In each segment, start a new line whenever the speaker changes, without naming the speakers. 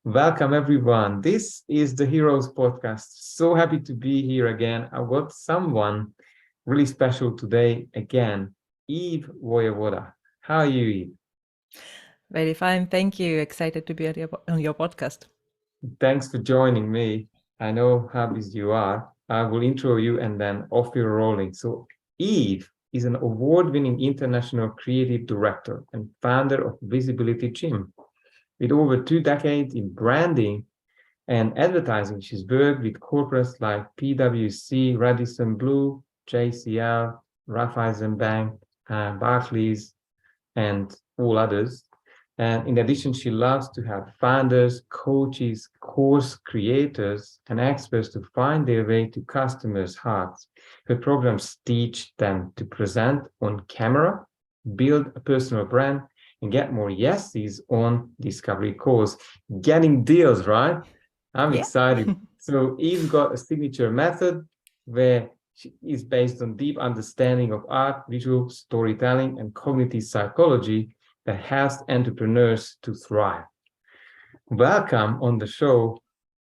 Welcome, everyone. This is the Heroes Podcast. So happy to be here again. I've got someone really special today again, Eve Voyevoda. How are you, Eve?
Very fine. Thank you. Excited to be on your podcast.
Thanks for joining me. I know how busy you are. I will intro you and then off you're rolling. So, Eve is an award-winning international creative director and founder of Visibility Gym. With over 2 decades in branding and advertising, she's worked with corporates like PwC, Radisson Blu, JCL, Raiffeisen Bank, Barclays, and all others. And in addition, she loves to have founders, coaches, course creators, and experts to find their way to customers' hearts. Her programs teach them to present on camera, build a personal brand, and get more yeses on discovery calls. Getting deals, right? I'm
Yeah.
excited. So Eve's got a signature method where she is based on deep understanding of art, visual storytelling, and cognitive psychology that helps entrepreneurs to thrive. Welcome on the show.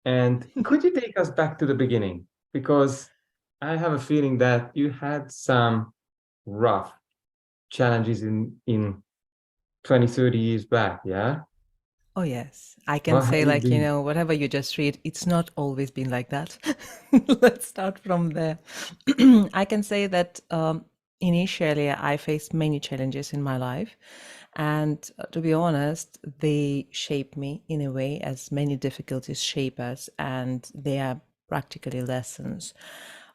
And could you take us back to the beginning? Because I have a feeling that you had some rough challenges in 20, 30 years back, yeah?
Oh, yes. I can
What have
say,
you
like,
been?
whatever you just read, it's not always been like that. Let's start from there. I can say that initially I faced many challenges in my life. And to be honest, they shape me in a way as many difficulties shape us, and they are practically lessons.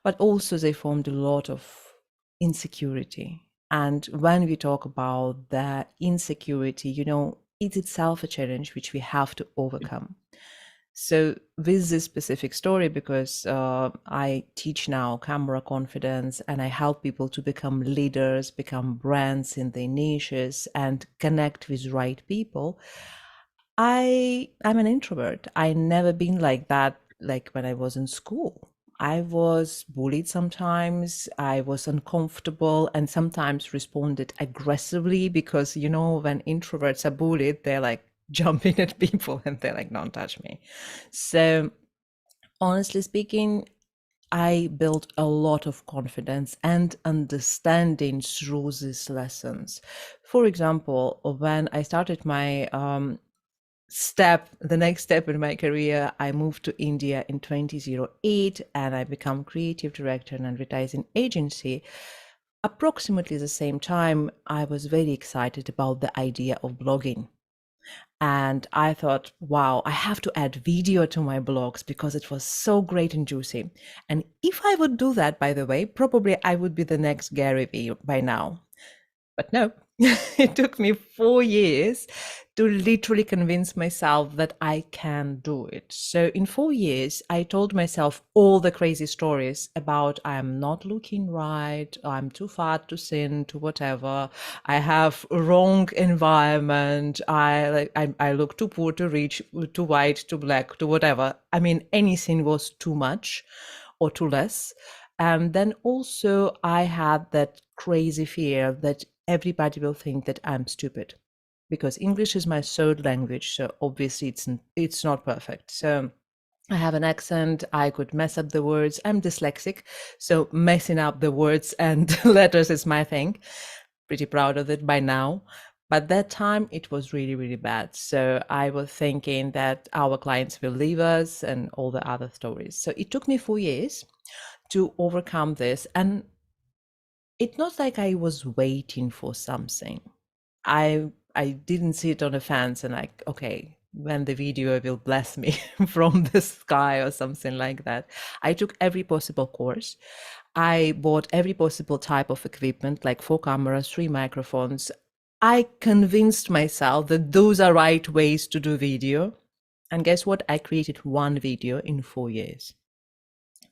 But also, they formed a lot of insecurity. And when we talk about that insecurity, it's itself a challenge which we have to overcome. So, with this specific story, because I teach now camera confidence and I help people to become leaders, become brands in their niches, and connect with right people, I'm an introvert. I never been like that, like when I was in school. I was bullied sometimes. I was uncomfortable and sometimes responded aggressively because, when introverts are bullied, they're like jumping at people and they're like, don't touch me. So, honestly speaking, I built a lot of confidence and understanding through these lessons. For example, when I started my the next step in my career, I moved to India in 2008 and I became creative director in an advertising agency. Approximately the same time, I was very excited about the idea of blogging. And I thought, wow, I have to add video to my blogs because it was so great and juicy. And if I would do that, by the way, probably I would be the next Gary Vee by now. But no, it took me 4 years to literally convince myself that I can do it. So in 4 years, I told myself all the crazy stories about I'm not looking right, I'm too fat, too thin, to whatever. I have wrong environment. I look too poor, too rich, too white, too black, too whatever. I mean, anything was too much or too less. And then also I had that crazy fear that everybody will think that I'm stupid because English is my third language. So obviously it's not perfect. So I have an accent. I could mess up the words. I'm dyslexic. So messing up the words and letters is my thing. Pretty proud of it by now. But that time it was really, really bad. So I was thinking that our clients will leave us and all the other stories. So it took me 4 years to overcome this. And it's not like I was waiting for something. I didn't sit on a fence and like, okay, when the video will bless me from the sky or something like that. I took every possible course. I bought every possible type of equipment, like 4 cameras, 3 microphones. I convinced myself that those are right ways to do video. And guess what? I created one video in 4 years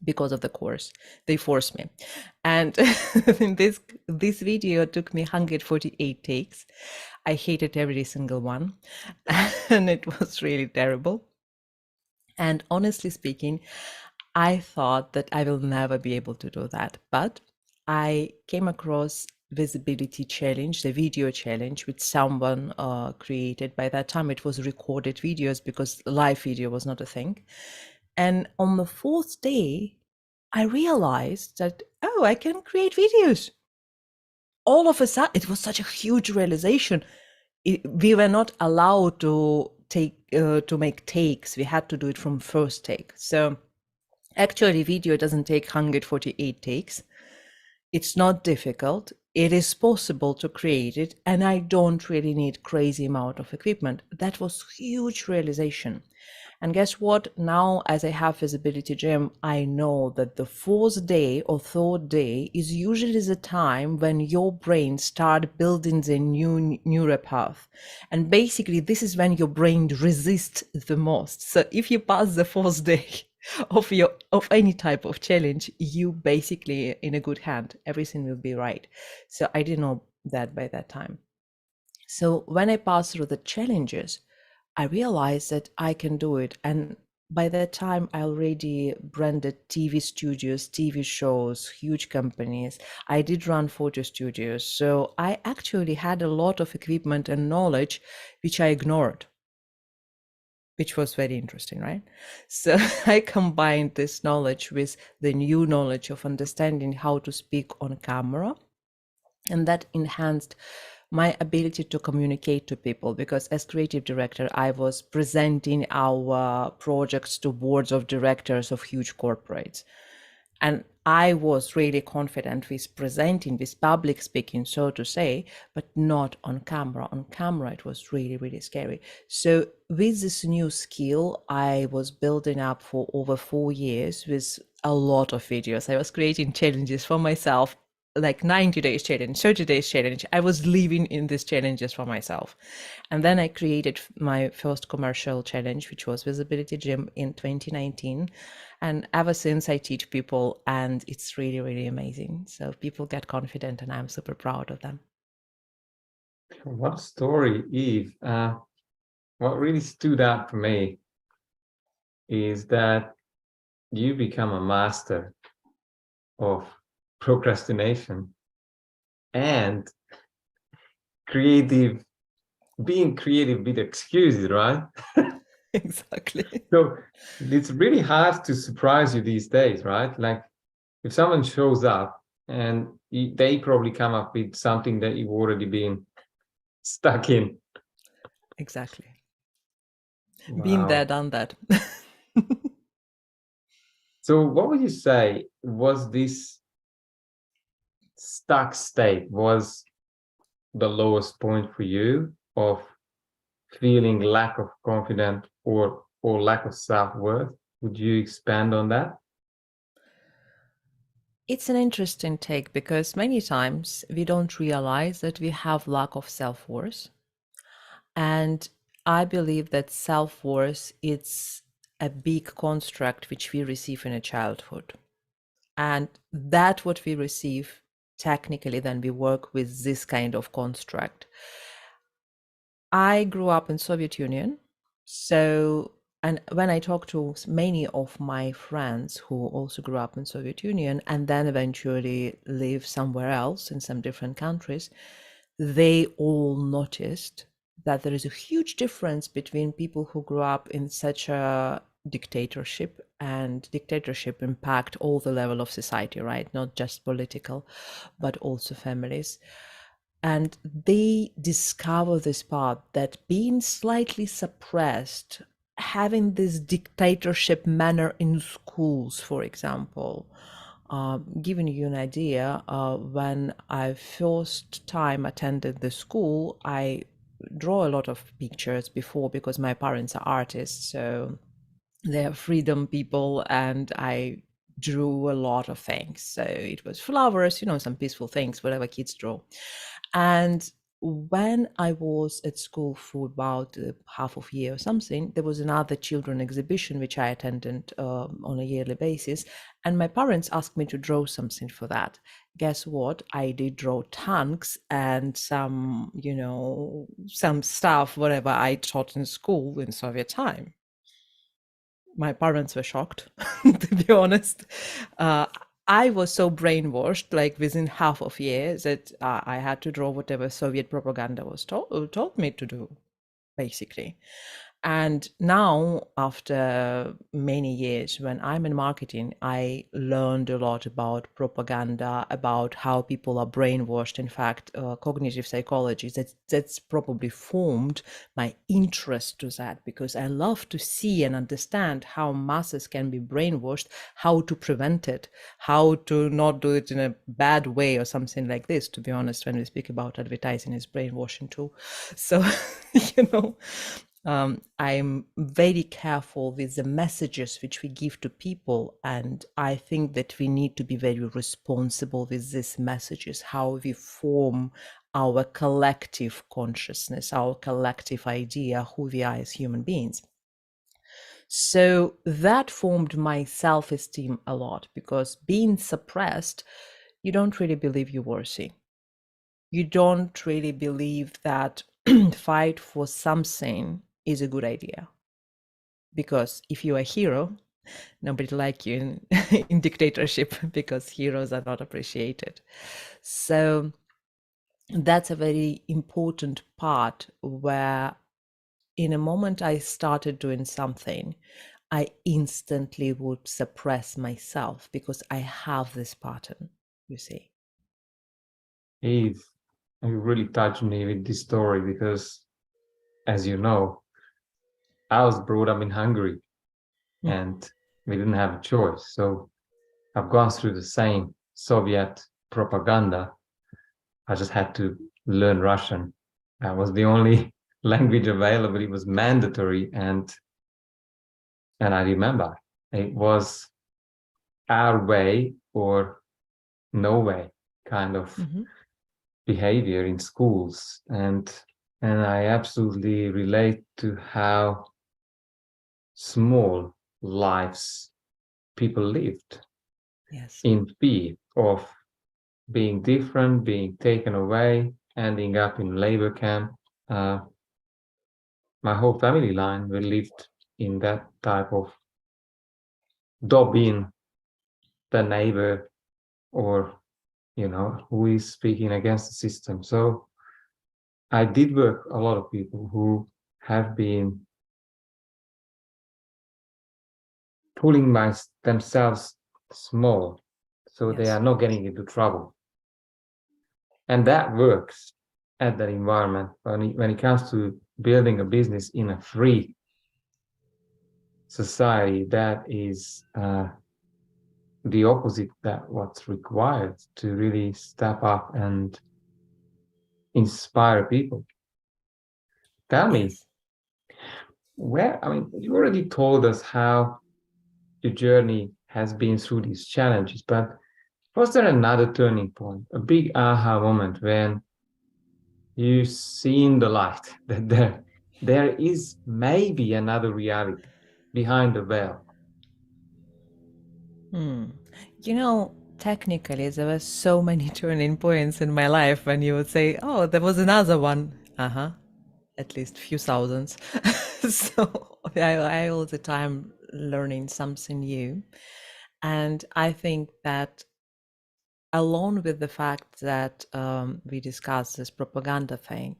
because of the course. They forced me. And this video took me 148 takes. I hated every single one. And it was really terrible. And honestly speaking, I thought that I will never be able to do that. But I came across visibility challenge, the video challenge, which someone created. By that time, it was recorded videos because live video was not a thing. And on the fourth day, I realized that, oh, I can create videos. All of a sudden, it was such a huge realization. We were not allowed to make takes. We had to do it from first take. So actually, video doesn't take 148 takes. It's not difficult. It is possible to create it, and I don't really need crazy amount of equipment. That was huge realization. And guess what? Now, as I have Visibility Gym, I know that the fourth day or third day is usually the time when your brain start building the new neural path. And basically, this is when your brain resists the most. So if you pass the fourth day of any type of challenge, you basically in a good hand. Everything will be right. So I didn't know that by that time. So when I passed through the challenges, I realized that I can do it. And by that time, I already branded TV studios, TV shows, huge companies. I did run photo studios. So I actually had a lot of equipment and knowledge, which I ignored, which was very interesting, right? So I combined this knowledge with the new knowledge of understanding how to speak on camera. And that enhanced my ability to communicate to people, because as creative director, I was presenting our projects to boards of directors of huge corporates. And I was really confident with presenting, with public speaking, so to say, but not on camera. On camera, it was really, really scary. So with this new skill, I was building up for over 4 years with a lot of videos. I was creating challenges for myself, like 90 days challenge, 30 days challenge. I was living in these challenges for myself. And then I created my first commercial challenge, which was Visibility Gym in 2019. And ever since I teach people, and it's really, really amazing. So people get confident and I'm super proud of them.
What a story, Eve. What really stood out for me is that you become a master of procrastination and creative, being creative with excuses, right?
Exactly.
So it's really hard to surprise you these days, right? Like if someone shows up and they probably come up with something that you've already been stuck in.
Exactly. Been there,
Wow.
done that.
So what would you say was this stuck state was the lowest point for you of feeling lack of confidence or lack of self-worth? Would you expand on that?
It's an interesting take because many times we don't realize that we have lack of self-worth. And I believe that self-worth is a big construct which we receive in a childhood. And that what we receive, technically, then we work with this kind of construct. I grew up in Soviet Union. So, and when I talk to many of my friends who also grew up in Soviet Union and then eventually live somewhere else in some different countries, they all noticed that there is a huge difference between people who grew up in such a dictatorship, and dictatorship impact all the level of society, right? Not just political, but also families. And they discover this part that being slightly suppressed, having this dictatorship manner in schools, for example, giving you an idea, when I first time attended the school, I draw a lot of pictures before because my parents are artists, so they're freedom people, and I drew a lot of things. So it was flowers, some peaceful things, whatever kids draw. And when I was at school for about half of a year or something, there was another children exhibition which I attended on a yearly basis, and my parents asked me to draw something for that. Guess what? I did draw tanks and some, some stuff, whatever I taught in school in Soviet time. My parents were shocked, to be honest. I was so brainwashed, like within half of years, that I had to draw whatever Soviet propaganda was told me to do, basically. And now, after many years, when I'm in marketing, I learned a lot about propaganda, about how people are brainwashed. In fact, cognitive psychology, that's probably formed my interest to that, because I love to see and understand how masses can be brainwashed, how to prevent it, how to not do it in a bad way or something like this. To be honest, when we speak about advertising, is brainwashing too. So, you know, I'm very careful with the messages which we give to people. And I think that we need to be very responsible with these messages, how we form our collective consciousness, our collective idea, who we are as human beings. So that formed my self-esteem a lot, because being suppressed, you don't really believe you're worthy. You don't really believe that fight for something is a good idea. Because if you're a hero, nobody like you in dictatorship, because heroes are not appreciated. So that's a very important part, where in a moment I started doing something, I instantly would suppress myself, because I have this pattern, you see.
Eve, you really touched me with this story because, as you know, I was brought up in Hungary
Mm.
and we didn't have a choice. So I've gone through the same Soviet propaganda. I just had to learn Russian. That was the only language available. It was mandatory, and I remember it was our way or no way kind of
Mm-hmm.
behavior in schools, and I absolutely relate to how small lives people lived
Yes.
in fear of being different, being taken away, ending up in labor camp. Uh, my whole family line, we lived in that type of dob in the neighbor, or who is speaking against the system. So I did work a lot of people who have been pulling themselves small so they
Yes.
are not getting into trouble. And that works at that environment. When it comes to building a business in a free society, that is the opposite that what's required to really step up and inspire people. Tell me,
Yes.
you already told us how your journey has been through these challenges, but was there another turning point, a big aha moment when you seen the light that there is maybe another reality behind the veil?
Hmm. You know, technically, there were so many turning points in my life when you would say, "Oh, there was another one." Uh-huh. At least few thousands. So I all the time learning something new. And I think that, along with the fact that we discussed this propaganda thing,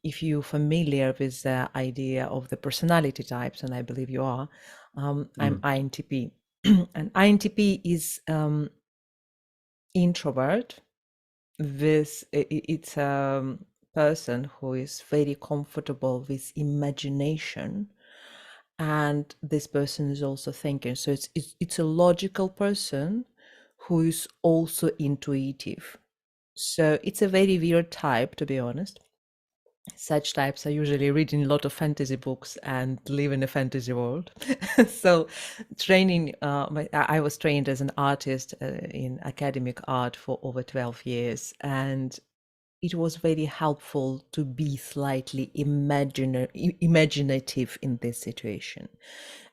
if you're familiar with the idea of the personality types, and I believe you are, I'm
Mm.
INTP. And INTP is introvert. It's a person who is very comfortable with imagination, and this person is also thinking. So it's a logical person who is also intuitive. So it's a very weird type, to be honest. Such types are usually reading a lot of fantasy books and live in a fantasy world. So training, I was trained as an artist in academic art for over 12 years, and it was very helpful to be slightly imaginative in this situation.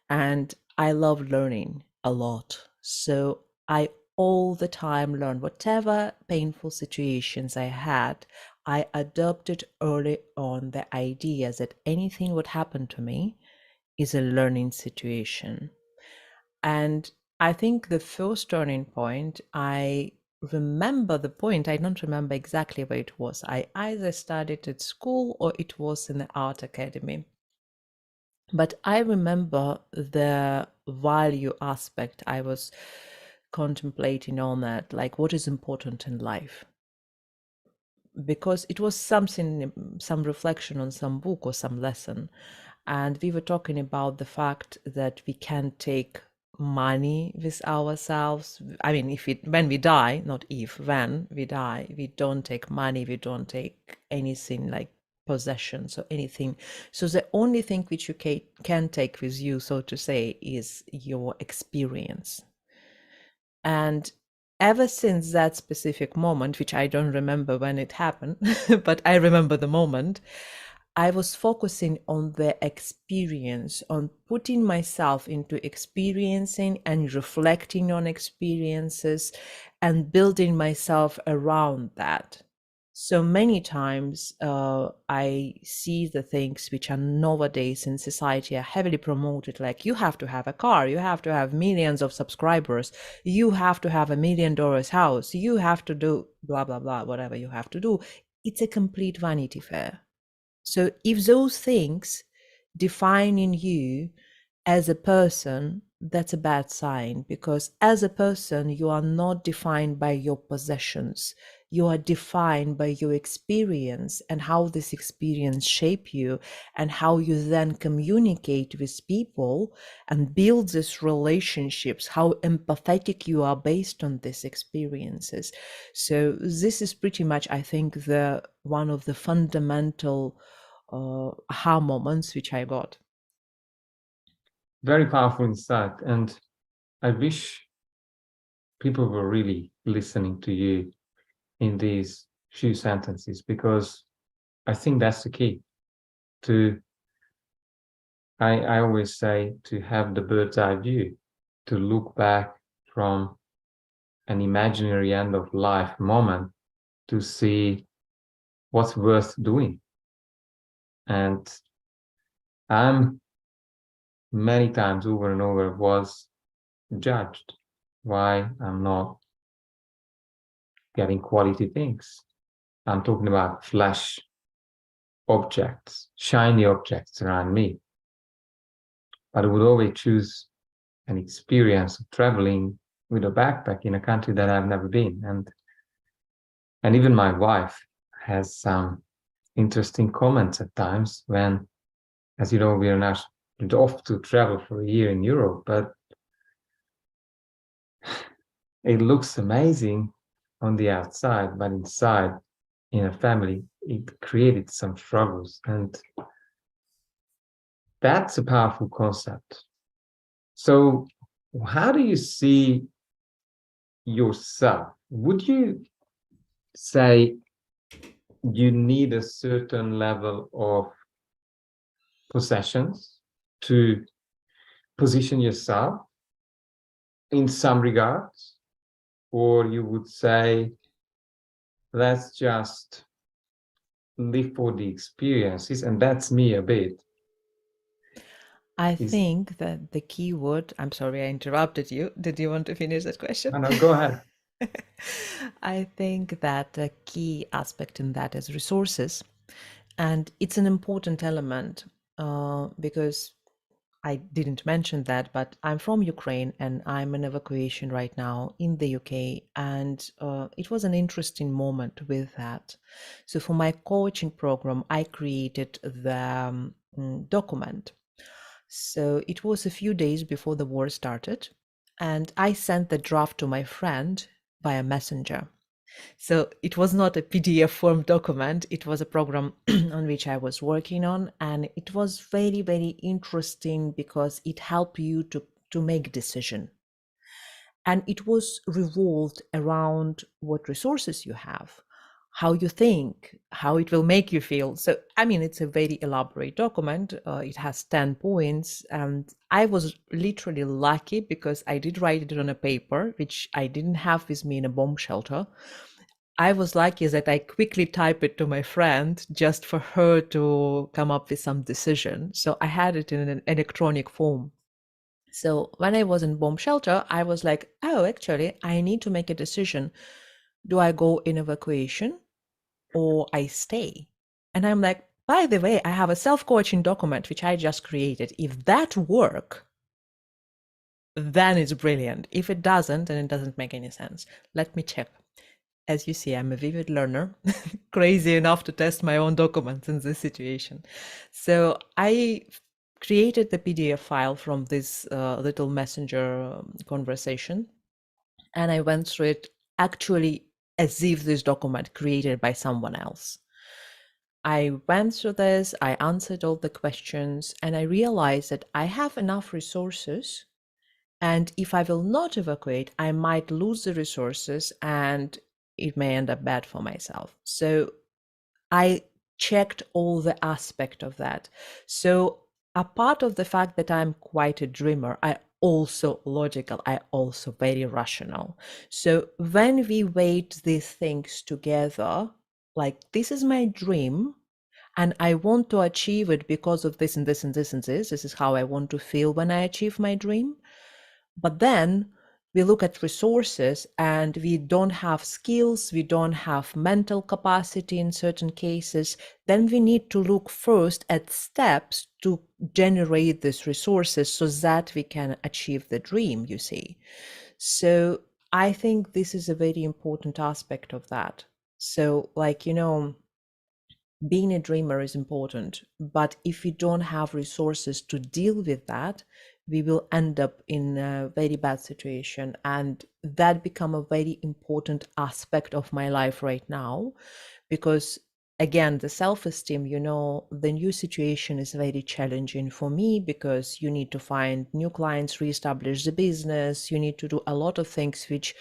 And I love learning a lot. So I all the time learn whatever painful situations I had. I adopted early on the idea that anything would happen to me is a learning situation. And I think the first turning point, I remember the point, I don't remember exactly where it was. I either studied at school or it was in the art academy. But I remember the value aspect I was contemplating on that, like what is important in life. Because it was something, some reflection on some book or some lesson. And we were talking about the fact that we can take money with ourselves. I mean, when we die, not if, when we die, we don't take money, we don't take anything like possessions or anything. So the only thing which you can take with you, so to say, is your experience. And ever since that specific moment, which I don't remember when it happened, but I remember the moment, I was focusing on the experience, on putting myself into experiencing and reflecting on experiences and building myself around that. So many times I see the things which are nowadays in society are heavily promoted, like you have to have a car, you have to have millions of subscribers, you have to have $1 million house, you have to do blah, blah, blah, whatever you have to do. It's a complete Vanity Fair. So if those things define in you as a person, that's a bad sign, because as a person, you are not defined by your possessions. You are defined by your experience and how this experience shape you and how you then communicate with people and build these relationships, how empathetic you are based on these experiences. So this is pretty much, I think, the one of the fundamental aha moments which I got.
Very powerful insight. And I wish people were really listening to you in these few sentences, because I think that's the key to, I always say, to have the bird's eye view, to look back from an imaginary end of life moment to see what's worth doing. And I'm many times over and over was judged why I'm not getting quality things. I'm talking about flash objects, shiny objects around me. But I would always choose an experience of traveling with a backpack in a country that I've never been. And even my wife has some interesting comments at times when, as you know, we are now off to travel for a year in Europe, but it looks amazing on the outside, but inside, in a family, it created some struggles. And that's a powerful concept. So how do you see yourself? Would you say you need a certain level of possessions to position yourself in some regards? Or you would say, let's just live for the experiences, and that's me a bit.
I
Is
think that the key word, I'm sorry I interrupted you. Did you want to finish that question?
no, go ahead.
I think that the key aspect in that is resources. And it's an important element because I didn't mention that, but I'm from Ukraine and I'm in evacuation right now in the UK. And it was an interesting moment with that. So for my coaching program, I created the document. So it was a few days before the war started. And I sent the draft to my friend via Messenger. So it was not a PDF form document. It was a program on which I was working on. And it was very, very interesting because it helped you to make decision. And it was revolved around what resources you have, how you think, how it will make you feel. So, I mean, it's a very elaborate document. It has 10 points. And I was literally lucky because I did write it on a paper, which I didn't have with me in a bomb shelter. I was lucky that I quickly typed it to my friend just for her to come up with some decision. So I had it in an electronic form. So when I was in bomb shelter, I was like, oh, actually, I need to make a decision. Do I go in evacuation or I stay? And I'm like, by the way, I have a self-coaching document which I just created. If that work, then it's brilliant. If it doesn't, then it doesn't make any sense. Let me check. As you see, I'm a vivid learner, crazy enough to test my own documents in this situation. So I created the PDF file from this little messenger conversation, and I went through it actually as if this document created by someone else. I went through this, I answered all the questions, and I realized that I have enough resources. And if I will not evacuate, I might lose the resources and it may end up bad for myself. So I checked all the aspect of that. So apart of the fact that I'm quite a dreamer, I also logical, I also very rational. So when we weigh these things together, like this is my dream and I want to achieve it because of this and this and this and this. This is how I want to feel when I achieve my dream. But then we look at resources and we don't have skills, we don't have mental capacity in certain cases. Then we need to look first at steps to generate these resources so that we can achieve the dream, you see. So I think this is a very important aspect of that. So, like, being a dreamer is important, but if we don't have resources to deal with that, we will end up in a very bad situation, and that become a very important aspect of my life right now, because again, the self-esteem, the new situation is very challenging for me because you need to find new clients, reestablish the business, you need to do a lot of things which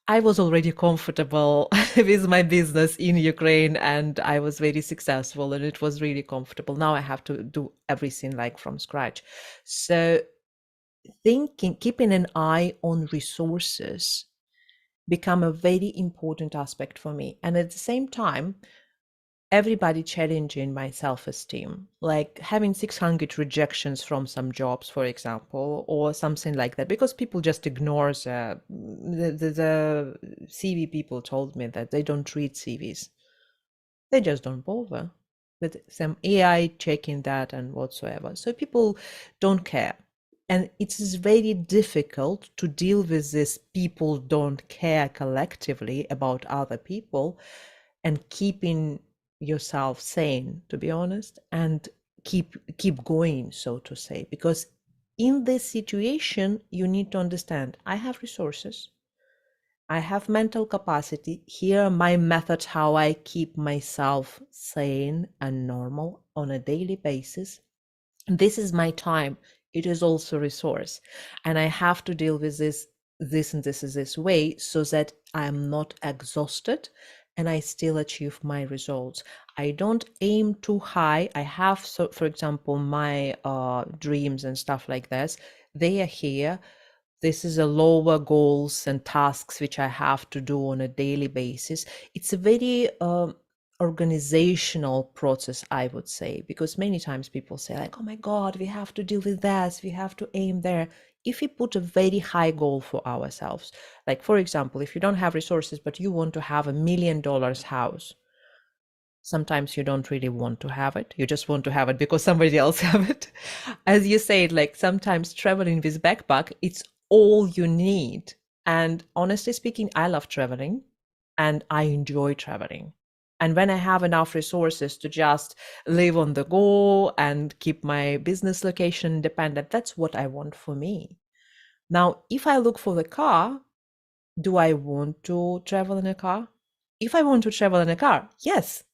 I was already comfortable with my business in Ukraine and I was very successful and it was really comfortable. Now I have to do everything like from scratch. So keeping an eye on resources become a very important aspect for me. And at the same time, everybody challenging my self-esteem, like having 600 rejections from some jobs, for example, or something like that, because people just ignore the CV. People told me that they don't read CVs. They just don't bother with some AI checking that and whatsoever. So people don't care. And it is very difficult to deal with this people don't care collectively about other people and keeping yourself sane, to be honest, and keep going, so to say, because in this situation you need to understand I have resources, I have mental capacity. Here are my methods how I keep myself sane and normal on a daily basis. This is my time. It is also a resource, and I have to deal with this and this is this way so that I'm not exhausted and I still achieve my results. I don't aim too high. I have, so for example, my dreams and stuff like this, they are here. This is a lower goals and tasks which I have to do on a daily basis. It's a very organizational process, I would say, because many times people say like, oh my God, we have to deal with this, we have to aim there. If we put a very high goal for ourselves, like for example, if you don't have resources, but you want to have $1 million house, sometimes you don't really want to have it. You just want to have it because somebody else have it. As you said, like sometimes traveling with backpack, it's all you need. And honestly speaking, I love traveling and I enjoy traveling. And when I have enough resources to just live on the go and keep my business location independent, that's what I want for me. Now, if I look for the car, do I want to travel in a car? If I want to travel in a car, yes,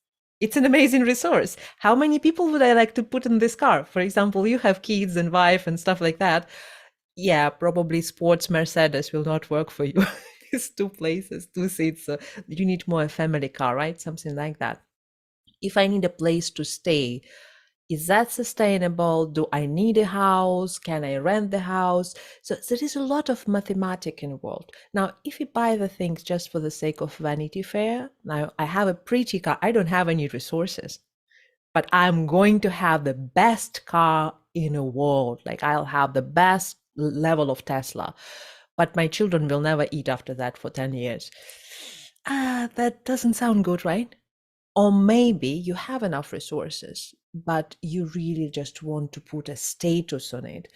it's an amazing resource. How many people would I like to put in this car? For example, you have kids and wife and stuff like that. Yeah, probably sports Mercedes will not work for you. It's two places, two seats. So you need more a family car, right? Something like that. If I need a place to stay, is that sustainable? Do I need a house? Can I rent the house? So there is a lot of mathematics involved. Now, if you buy the things just for the sake of Vanity Fair, now I have a pretty car. I don't have any resources, but I'm going to have the best car in the world. Like I'll have the best level of Tesla, but my children will never eat after that for 10 years. That doesn't sound good, right? Or maybe you have enough resources, but you really just want to put a status on it.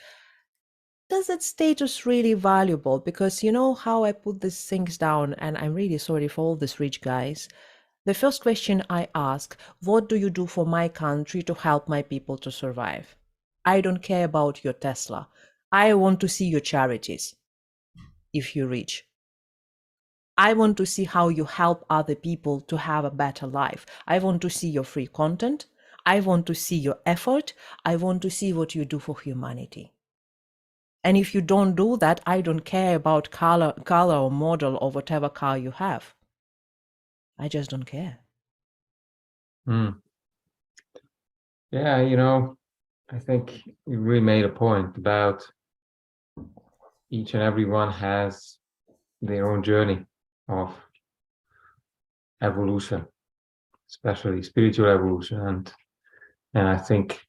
Does that status really valuable? Because you know how I put these things down, and I'm really sorry for all these rich guys. The first question I ask, what do you do for my country to help my people to survive? I don't care about your Tesla. I want to see your charities if you're rich. I want to see how you help other people to have a better life. I want to see your free content. I want to see your effort. I want to see what you do for humanity. And if you don't do that, I don't care about color or model or whatever car you have. I just don't care.
Yeah, I think you really made a point about each and everyone has their own journey of evolution, especially spiritual evolution, and I think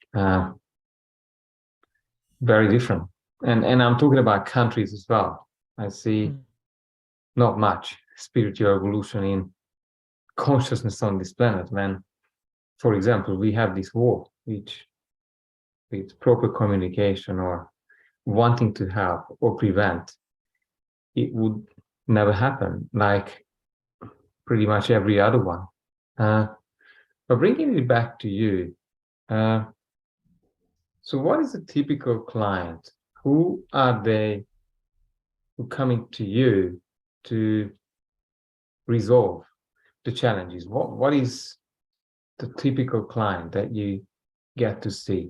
very different. And I'm talking about countries as well. I see not much spiritual evolution in consciousness on this planet. When, for example, we have this war, which with proper communication or wanting to help or prevent, it would never happen, like pretty much every other one. But bringing it back to you, so what is a typical client? Who are they who coming to you to resolve the challenges? What is the typical client that you get to see?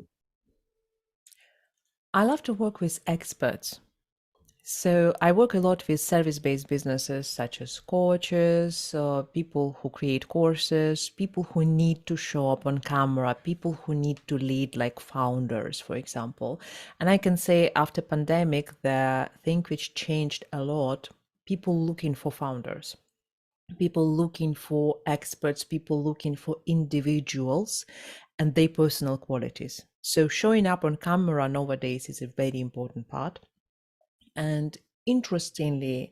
I love to work with experts. So I work a lot with service-based businesses such as coaches, people who create courses, people who need to show up on camera, people who need to lead like founders, for example. And I can say after pandemic, the thing which changed a lot, people looking for founders, people looking for experts, people looking for individuals and their personal qualities. So showing up on camera nowadays is a very important part. And interestingly,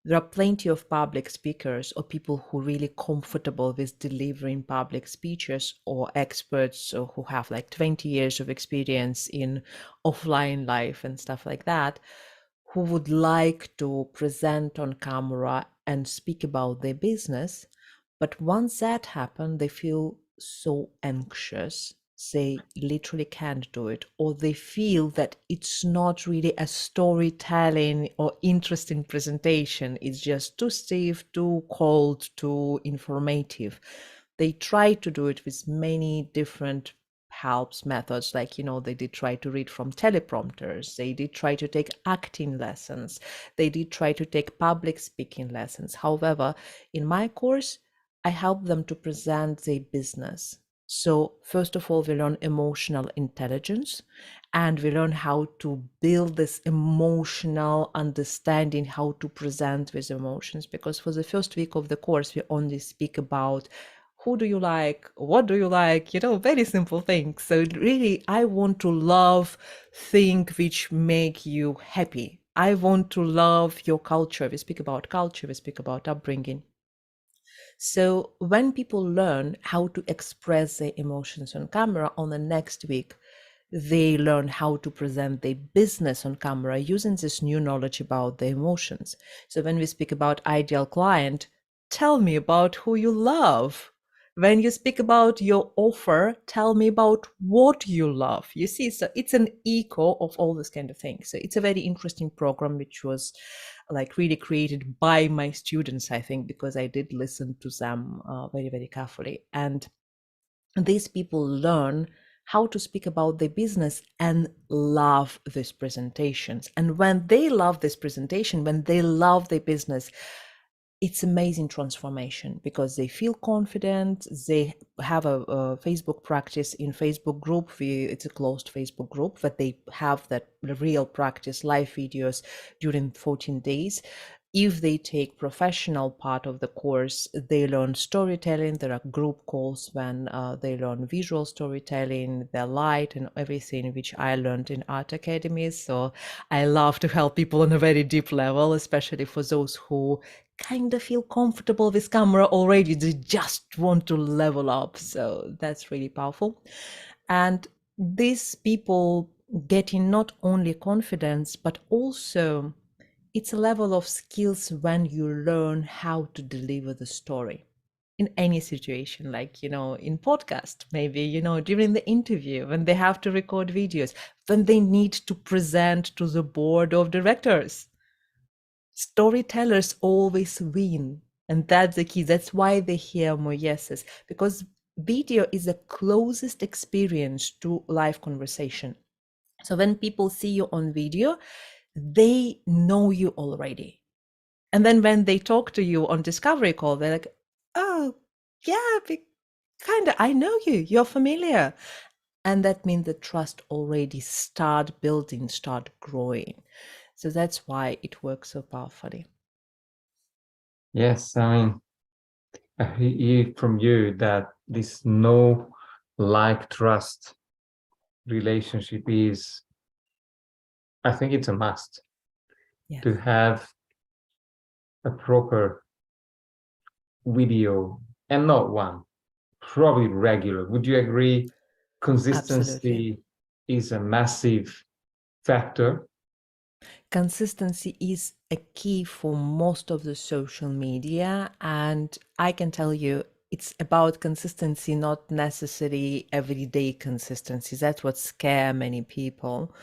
there are plenty of public speakers or people who are really comfortable with delivering public speeches or experts who have like 20 years of experience in offline life and stuff like that, who would like to present on camera and speak about their business. But once that happens, they feel so anxious they literally can't do it, or they feel that it's not really a storytelling or interesting presentation. It's just too stiff, too cold, too informative. They try to do it with many different helps methods, like they did try to read from teleprompters, they did try to take acting lessons, they did try to take public speaking lessons. However, in my course, I help them to present their business. So first of all, we learn emotional intelligence, and we learn how to build this emotional understanding, how to present with emotions. Because for the first week of the course, we only speak about who do you like, what do you like, very simple things. So really, I want to love things which make you happy. I want to love your culture. We speak about culture, we speak about upbringing. So when people learn how to express their emotions on camera, on the next week, they learn how to present their business on camera using this new knowledge about the emotions. So when we speak about ideal client, tell me about who you love. When you speak about your offer, tell me about what you love. You see, so it's an echo of all this kind of things. So it's a very interesting program, which was like really created by my students, I think, because I did listen to them very, very carefully. And these people learn how to speak about their business and love these presentations. And when they love this presentation, when they love their business, it's amazing transformation because they feel confident. They have a Facebook practice in Facebook group. It's a closed Facebook group, but they have that real practice live videos during 14 days. If they take professional part of the course, they learn storytelling. There are group calls when they learn visual storytelling, the light and everything, which I learned in art academies. So I love to help people on a very deep level, especially for those who kind of feel comfortable with camera already. They just want to level up. So that's really powerful. And these people getting not only confidence, but also it's a level of skills when you learn how to deliver the story in any situation, like, in podcast, maybe, during the interview, when they have to record videos, when they need to present to the board of directors. Storytellers always win. And that's the key. That's why they hear more yeses, because video is the closest experience to live conversation. So when people see you on video, they know you already. And then when they talk to you on discovery call, they're like, oh, yeah, kind of, I know you, you're familiar. And that means the trust already start building, start growing. So that's why it works so powerfully.
Yes, I mean, I hear from you that this no like trust relationship is, I think it's a must
Yes.
to have a proper video, and not one, probably regular. Would you agree? Consistency
Absolutely.
is a massive factor.
Consistency is a key for most of the social media. And I can tell you, it's about consistency, not necessarily everyday consistency. That's what scare many people.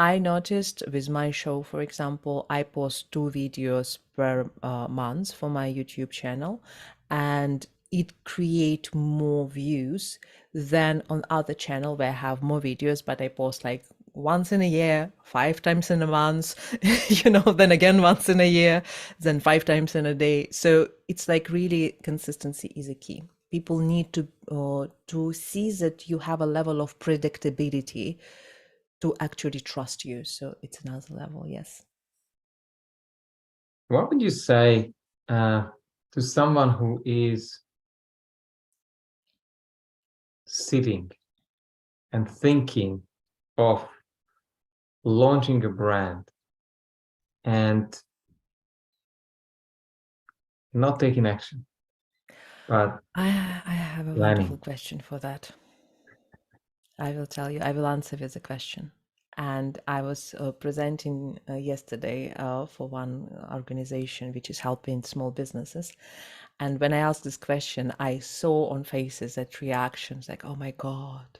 I noticed with my show, for example, I post 2 videos per month for my YouTube channel, and it create more views than on other channel where I have more videos, but I post like once in a year, 5 times in a month, then again once in a year, then 5 times in a day. So it's like really consistency is a key. People need to see that you have a level of predictability to actually trust you. So it's another level, yes.
What would you say to someone who is sitting and thinking of launching a brand and not taking action, but
I have a wonderful
planning?
question for that. I will tell you, I will answer with a question. And I was presenting yesterday for one organization which is helping small businesses. And when I asked this question, I saw on faces that reactions like, oh my God.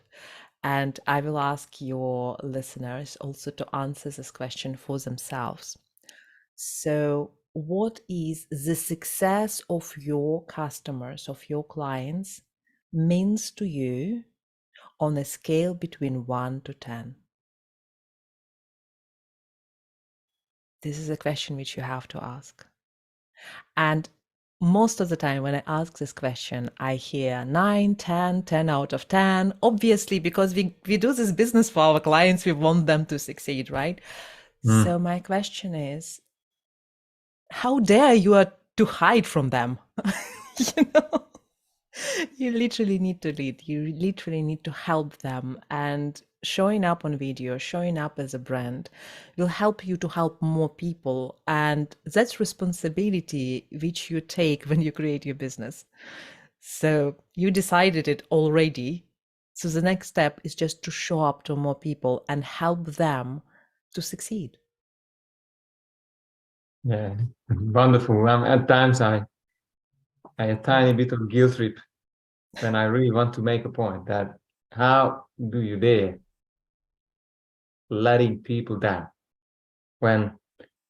And I will ask your listeners also to answer this question for themselves. So, what is the success of your customers, of your clients, means to you on a scale between 1 to 10? This is a question which you have to ask. And most of the time when I ask this question, I hear 9, 10, 10 out of 10. Obviously, because we do this business for our clients, we want them to succeed, right?
Mm.
So my question is, how dare you are to hide from them? you know? You literally need to lead. You literally need to help them. And showing up on video, showing up as a brand will help you to help more people. And that's responsibility which you take when you create your business. So you decided it already. So the next step is just to show up to more people and help them to succeed.
Yeah, wonderful. At times I a tiny bit of guilt trip when I really want to make a point that how do you dare letting people down when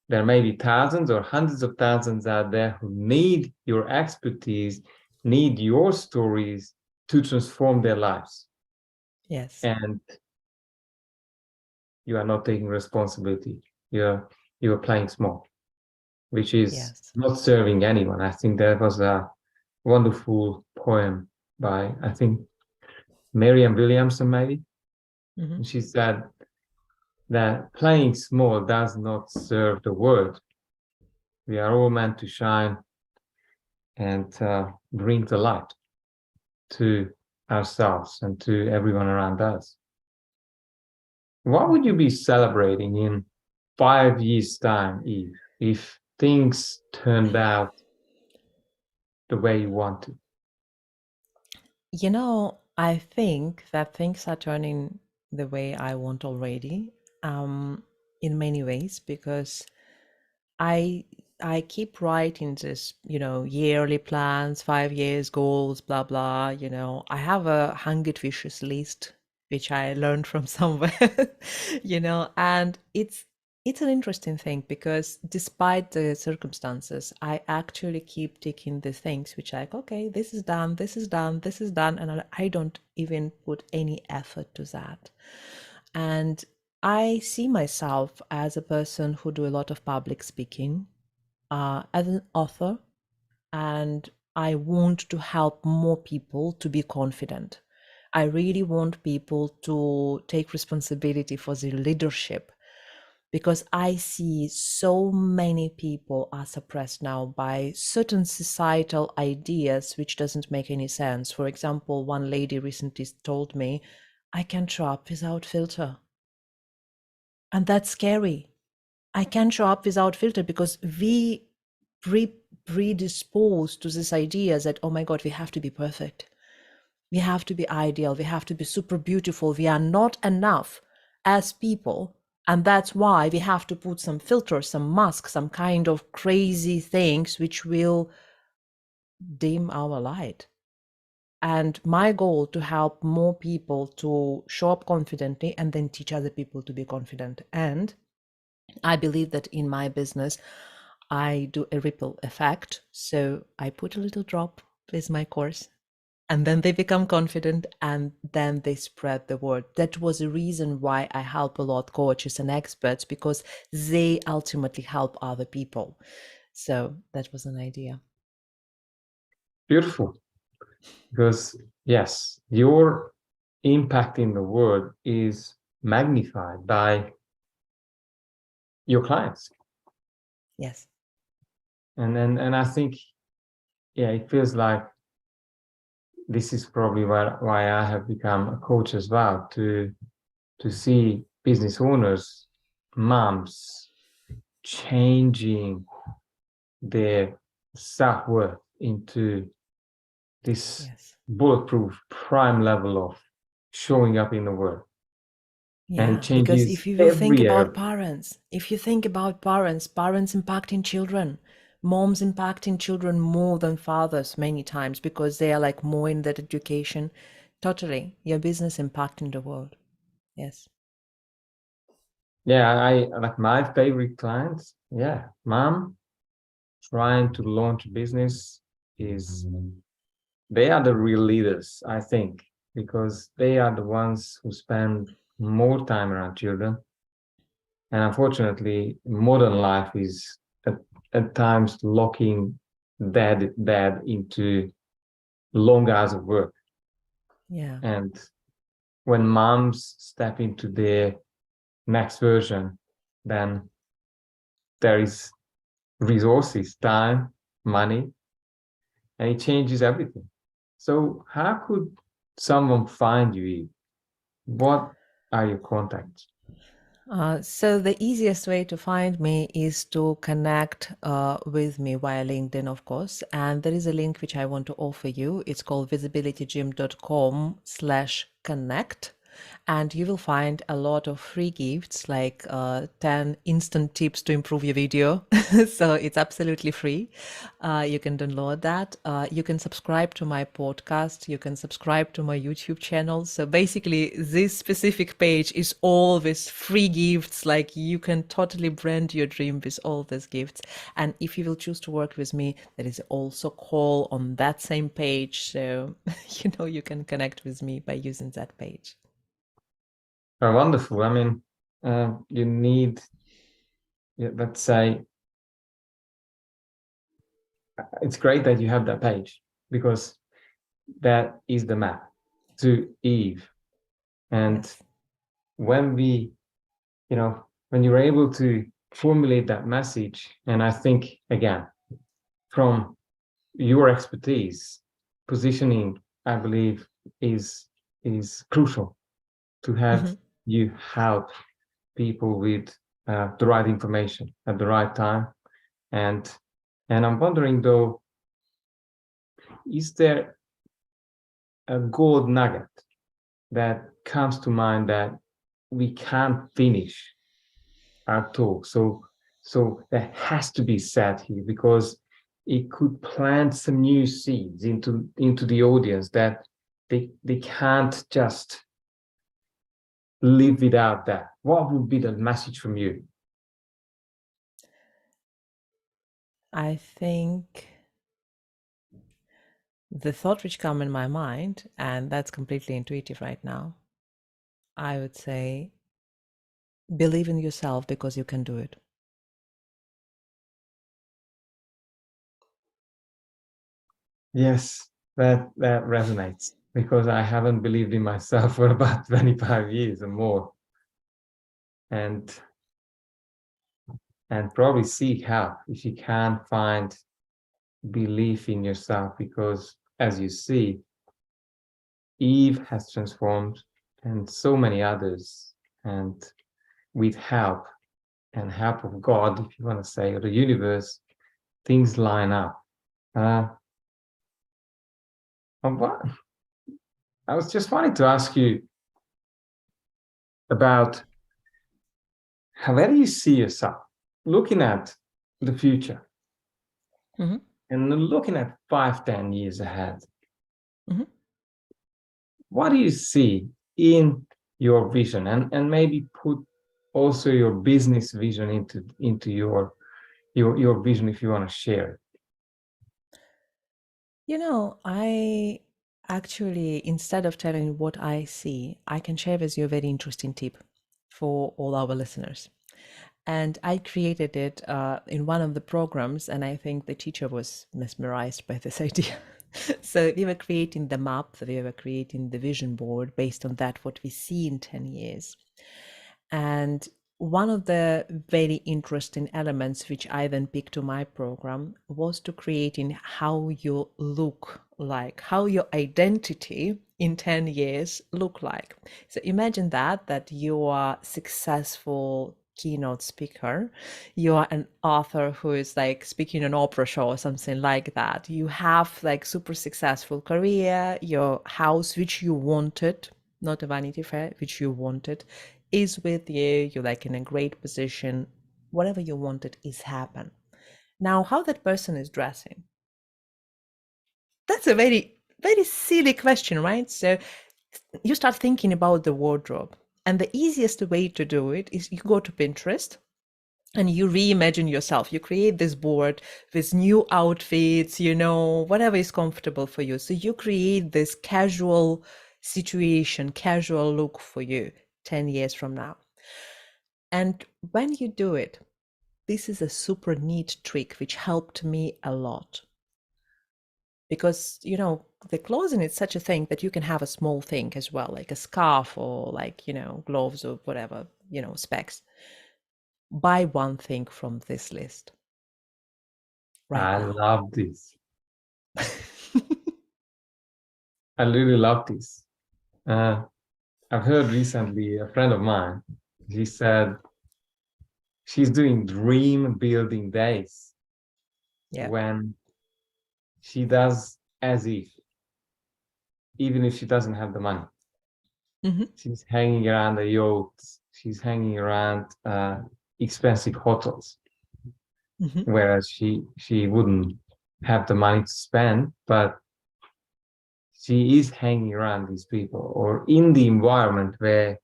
there may be thousands or hundreds of thousands out there who need your expertise, need your stories to transform their lives.
Yes.
And you are not taking responsibility. You're playing small, which is
Yes.
not serving anyone. I think that was a wonderful poem by, I think, Marianne Williamson, maybe.
Mm-hmm.
And she said that playing small does not serve the world. We are all meant to shine and bring the light to ourselves and to everyone around us. What would you be celebrating in 5 years' time, Eve, if things turned out the way you want to?
I think that things are turning the way I want already, in many ways, because I I keep writing this, yearly plans, 5 years goals, blah blah. I have a hungry wishes list, which I learned from somewhere, and it's an interesting thing because despite the circumstances, I actually keep ticking the things which like, okay, this is done, this is done, this is done, and I don't even put any effort to that. And I see myself as a person who do a lot of public speaking, as an author, and I want to help more people to be confident. I really want people to take responsibility for their leadership because I see so many people are suppressed now by certain societal ideas which doesn't make any sense. For example, one lady recently told me, I can show up without filter. And that's scary. I can show up without filter because we predisposed to this idea that, oh my God, we have to be perfect. We have to be ideal. We have to be super beautiful. We are not enough as people. And that's why we have to put some filter, some mask, some kind of crazy things which will dim our light. And my goal to help more people to show up confidently and then teach other people to be confident. And I believe that in my business, I do a ripple effect. So I put a little drop with my course and then they become confident and then they spread the word. That was a reason why I help a lot coaches and experts, because they ultimately help other people. So that was an idea.
Beautiful. Because, yes, your impact in the world is magnified by your clients.
Yes.
And I think, yeah, it feels like this is probably why I have become a coach as well, to see business owners, moms, changing their self-worth into this
Yes.
bulletproof prime level of showing up in the world. And it
Yeah, because
changes
if you will think
every
about
area.
parents, if you think about parents impacting children, moms impacting children more than fathers many times because they are like more in that education. Totally, your business impacting the world. Yes.
Yeah, I like my favorite clients. Yeah, mom trying to launch a business is, they are the real leaders, I think, because they are the ones who spend more time around children. And unfortunately, modern life is at times locking dad into long hours of work.
Yeah.
And when moms step into their next version, then there is resources, time, money, and it changes everything. So how could someone find you, Eve? What are your contacts?
So the easiest way to find me is to connect with me via LinkedIn, of course. And there is a link which I want to offer you. It's called visibilitygym.com/connect. And you will find a lot of free gifts like 10 instant tips to improve your video. So it's absolutely free. You can download that. You can subscribe to my podcast. You can subscribe to my YouTube channel. So basically, this specific page is all with free gifts. Like you can totally brand your dream with all these gifts. And if you will choose to work with me, there is also call on that same page. So, you can connect with me by using that page.
Oh, wonderful. I mean, you need, yeah, let's say, it's great that you have that page because that is the map to Eve. And
Yes.
when we, when you're able to formulate that message. And I think, again, from your expertise, positioning, I believe, is crucial to have you help people with the right information at the right time. And I'm wondering though, is there a gold nugget that comes to mind that we can't finish our talk? So that has to be said here because it could plant some new seeds into the audience that they can't just live without that. What would be the message from you?
I think the thought which come in my mind, and that's completely intuitive right now, I would say, believe in yourself because you can do it.
Yes, that resonates because I haven't believed in myself for about 25 years or more. And probably seek help if you can't find belief in yourself, because as you see, Eve has transformed and so many others, and with help and help of God, if you want to say, or the universe, things line up. What I was just wanting to ask you about where do you see yourself looking at the future and looking at 5, 10 years ahead? What do you see in your vision, and maybe put also your business vision into your vision if you want to share it?
I actually, instead of telling you what I see, I can share with you a very interesting tip for all our listeners. And I created it in one of the programs, and I think the teacher was mesmerized by this idea. So we were creating the map, we were creating the vision board based on that, what we see in 10 years. And one of the very interesting elements which I then picked to my program was to creating how you look like, how your identity in 10 years look like. So imagine that you are successful keynote speaker, you are an author who is like speaking an opera show or something like that. You have like super successful career, your house which you wanted, not a Vanity Fair, which you wanted, is with you, you're like in a great position, whatever you wanted is happen. Now, how that person is dressing, that's a very, very silly question, right? So you start thinking about the wardrobe. And the easiest way to do it is you go to Pinterest and you reimagine yourself. You create this board with new outfits, whatever is comfortable for you. So you create this casual situation, casual look for you 10 years from now. And when you do it, this is a super neat trick which helped me a lot. Because, the clothing is such a thing that you can have a small thing as well, like a scarf or like, gloves or whatever, specs. Buy one thing from this list right
I
now.
love this. I really love this. I've heard recently a friend of mine, she said she's doing dream building days
Yeah.
when she does as if, even if she doesn't have the money, she's hanging around the yachts, she's hanging around expensive hotels, whereas she wouldn't have the money to spend, but she is hanging around these people or in the environment where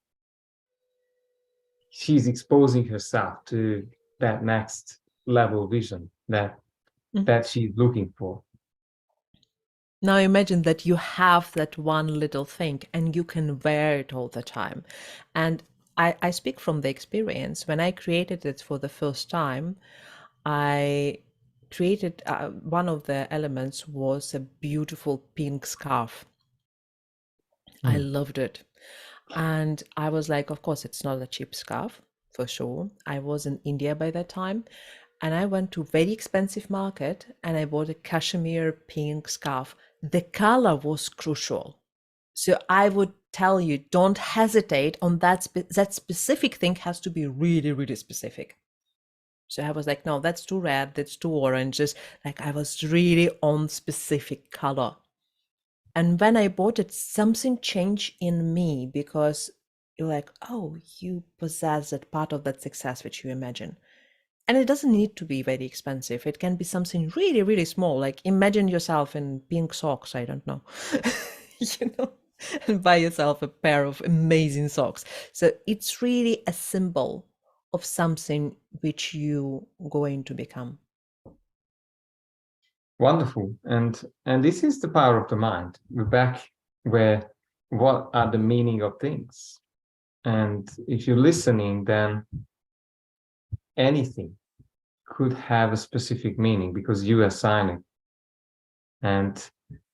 she's exposing herself to that next level vision that she's looking for.
Now imagine that you have that one little thing and you can wear it all the time. And I speak from the experience. When I created it for the first time, I created one of the elements was a beautiful pink scarf. I loved it. And I was like, of course, it's not a cheap scarf. for sure. I was in India by that time, and I went to very expensive market and I bought a cashmere pink scarf. The color was crucial. So I would tell you, don't hesitate on that. That specific thing has to be really, really specific. So I was like, no, that's too red, that's too orange. Just like I was really on specific color. And when I bought it, something changed in me because you're like, oh, you possess that part of that success which you imagine. And it doesn't need to be very expensive. It can be something really, really small. Like imagine yourself in pink socks, I don't know, you know, and buy yourself a pair of amazing socks. So it's really a symbol of something which you going to become.
Wonderful. And this is the power of the mind. We're back where what are the meaning of things? And if you're listening, then anything could have a specific meaning because you assign it. And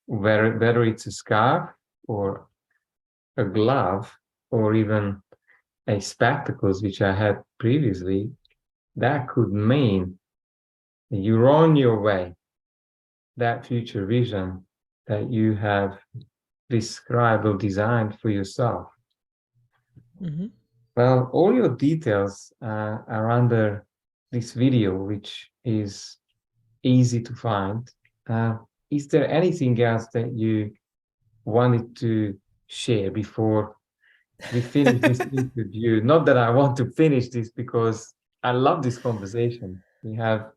whether it's a scarf or a glove or even a spectacles, which I had previously, that could mean that you're on your way, that future vision that you have described or designed for yourself.
Mm-hmm.
Well, all your details are under this video, which is easy to find. Is there anything else that you wanted to share before we finish this interview? Not that I want to finish this because I love this conversation. We have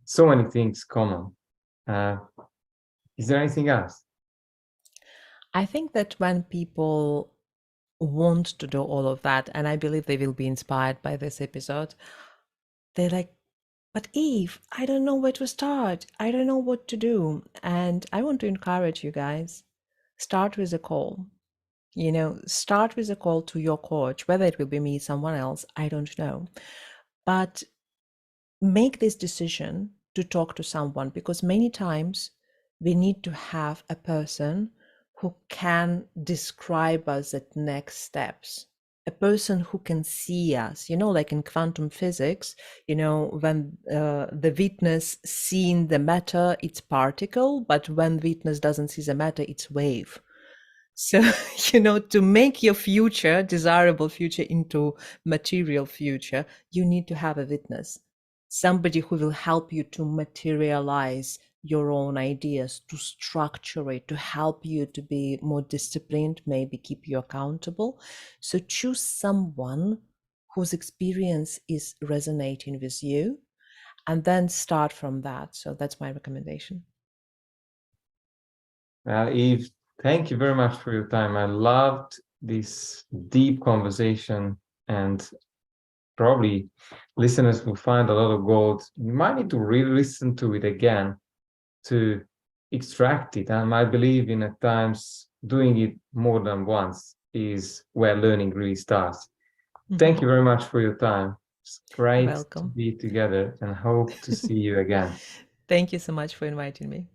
so many things common. Uh, is there anything else?
I think that when people want to do all of that, and I believe they will be inspired by this episode, they're like, but Eve, I don't know where to start. I don't know what to do. And I want to encourage you guys, start with a call. Start with a call to your coach, whether it will be me, someone else, I don't know. But make this decision to talk to someone because many times we need to have a person who can describe us at next steps, a person who can see us, like in quantum physics, when the witness seeing the matter, it's particle, but when witness doesn't see the matter, it's wave. So, to make your future, desirable future, into material future, you need to have a witness, somebody who will help you to materialize your own ideas, to structure it, to help you to be more disciplined, maybe keep you accountable. So choose someone whose experience is resonating with you and then start from that. So that's my recommendation.
Eve, thank you very much for your time. I loved this deep conversation, and probably listeners will find a lot of gold. You might need to re-listen to it again to extract it. And I believe in at times doing it more than once is where learning really starts. Thank you very much for your time. It's great to
Welcome.
be together and hope to see you again.
Thank you so much for inviting me.